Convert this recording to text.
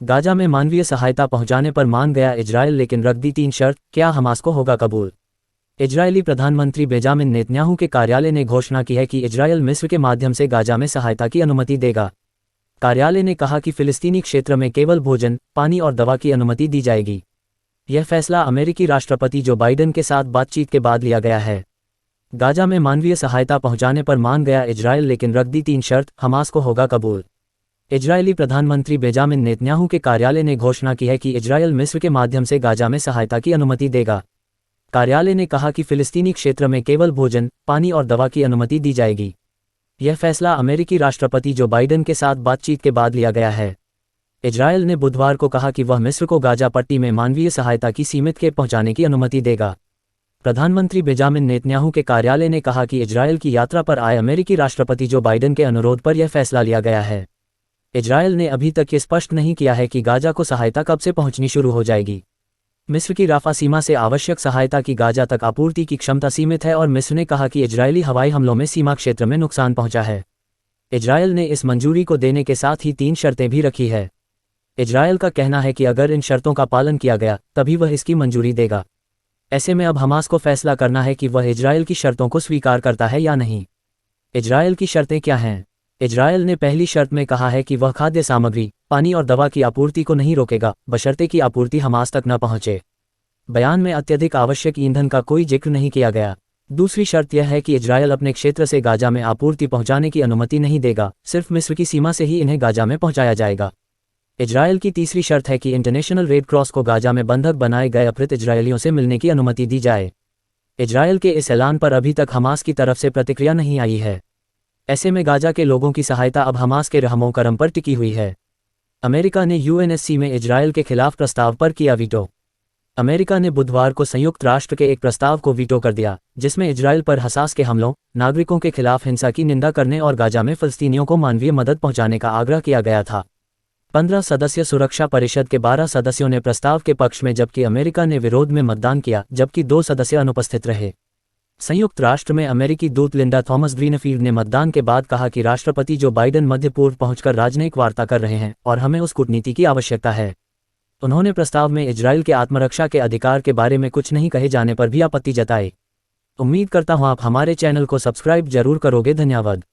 Gaza में मानवीय सहायता पहुंचाने पर मान गया इजरायल, लेकिन रख दी 3 शर्त, क्या हमास को होगा कबूल। इजरायली प्रधानमंत्री बेंजामिन नेतन्याहू के कार्यालय ने घोषणा की है कि इजरायल मिस्र के माध्यम से गाजा में सहायता की अनुमति देगा। कार्यालय ने कहा कि फिलिस्तीनी क्षेत्र में केवल भोजन, पानी और दवा की अनुमति दी जाएगी। यह फैसला अमेरिकी राष्ट्रपति जो बाइडेन के साथ बातचीत के बाद लिया गया है। गाजा में मानवीय सहायता पहुंचाने पर मान गया इजरायल, लेकिन रख दी 3 शर्त, हमास को होगा कबूल। इजरायली प्रधानमंत्री बेंजामिन नेतन्याहू के कार्यालय ने घोषणा की है कि इजरायल मिस्र के माध्यम से गाजा में सहायता की अनुमति देगा। कार्यालय ने कहा कि फिलिस्तीनी क्षेत्र में केवल भोजन, पानी और दवा की अनुमति दी जाएगी। यह फैसला अमेरिकी राष्ट्रपति जो बाइडेन के साथ बातचीत के बाद लिया गया है। इजरायल ने बुधवार को कहा कि वह मिस्र को गाजा पट्टी में मानवीय सहायता की सीमित के पहुंचाने की अनुमति देगा। प्रधानमंत्री बेंजामिन नेतन्याहू के कार्यालय ने कहा कि इजरायल की यात्रा पर आए अमेरिकी राष्ट्रपति जो बाइडेन के अनुरोध पर यह फैसला लिया गया है। इजरायल ने अभी तक ये स्पष्ट नहीं किया है कि गाजा को सहायता कब से पहुंचनी शुरू हो जाएगी। मिस्र की राफा सीमा से आवश्यक सहायता की गाजा तक आपूर्ति की क्षमता सीमित है और मिस्र ने कहा कि इजरायली हवाई हमलों में सीमा क्षेत्र में नुकसान पहुंचा है। इजरायल ने इस मंजूरी को देने के साथ ही 3 शर्तें भी रखी है। इजरायल का कहना है कि अगर इन शर्तों का पालन किया गया तभी वह इसकी मंजूरी देगा। ऐसे में अब हमास को फैसला करना है कि वह इजरायल की शर्तों को स्वीकार करता है या नहीं। इजरायल की शर्तें क्या हैं? इजरायल ने पहली शर्त में कहा है कि वह खाद्य सामग्री, पानी और दवा की आपूर्ति को नहीं रोकेगा, बशर्ते कि आपूर्ति हमास तक न पहुंचे। बयान में अत्यधिक आवश्यक ईंधन का कोई जिक्र नहीं किया गया। दूसरी शर्त यह है कि इजरायल अपने क्षेत्र से गाजा में आपूर्ति पहुंचाने की अनुमति नहीं देगा, सिर्फ मिस्र की सीमा से ही इन्हें गाजा में पहुंचाया जाएगा। इजरायल की तीसरी शर्त है कि इंटरनेशनल रेड क्रॉस को गाजा में बंधक बनाए गए अपहृत इजरायलियों से मिलने की अनुमति दी जाए। इजरायल के इस ऐलान पर अभी तक हमास की तरफ से प्रतिक्रिया नहीं आई है। ऐसे में गाजा के लोगों की सहायता अब हमास के रहमो करम पर टिकी हुई है। अमेरिका ने यूएनएससी में इजरायल के खिलाफ प्रस्ताव पर किया वीटो। अमेरिका ने बुधवार को संयुक्त राष्ट्र के एक प्रस्ताव को वीटो कर दिया, जिसमें इजरायल पर हसास के हमलों, नागरिकों के खिलाफ हिंसा की निंदा करने और गाजा में फ़लस्तीनियों को मानवीय मदद पहुंचाने का आग्रह किया गया था। 15 सदस्य सुरक्षा परिषद के 12 सदस्यों ने प्रस्ताव के पक्ष में जबकि अमेरिका ने विरोध में मतदान किया, जबकि 2 सदस्य अनुपस्थित रहे। संयुक्त राष्ट्र में अमेरिकी दूत लिंडा थॉमस ग्रीनफील्ड ने मतदान के बाद कहा कि राष्ट्रपति जो बाइडेन मध्य पूर्व पहुंचकर राजनयिक वार्ता कर रहे हैं और हमें उस कूटनीति की आवश्यकता है। उन्होंने प्रस्ताव में इजरायल के आत्मरक्षा के अधिकार के बारे में कुछ नहीं कहे जाने पर भी आपत्ति जताई। उम्मीद करता हूं आप हमारे चैनल को सब्सक्राइब जरूर करोगे। धन्यवाद।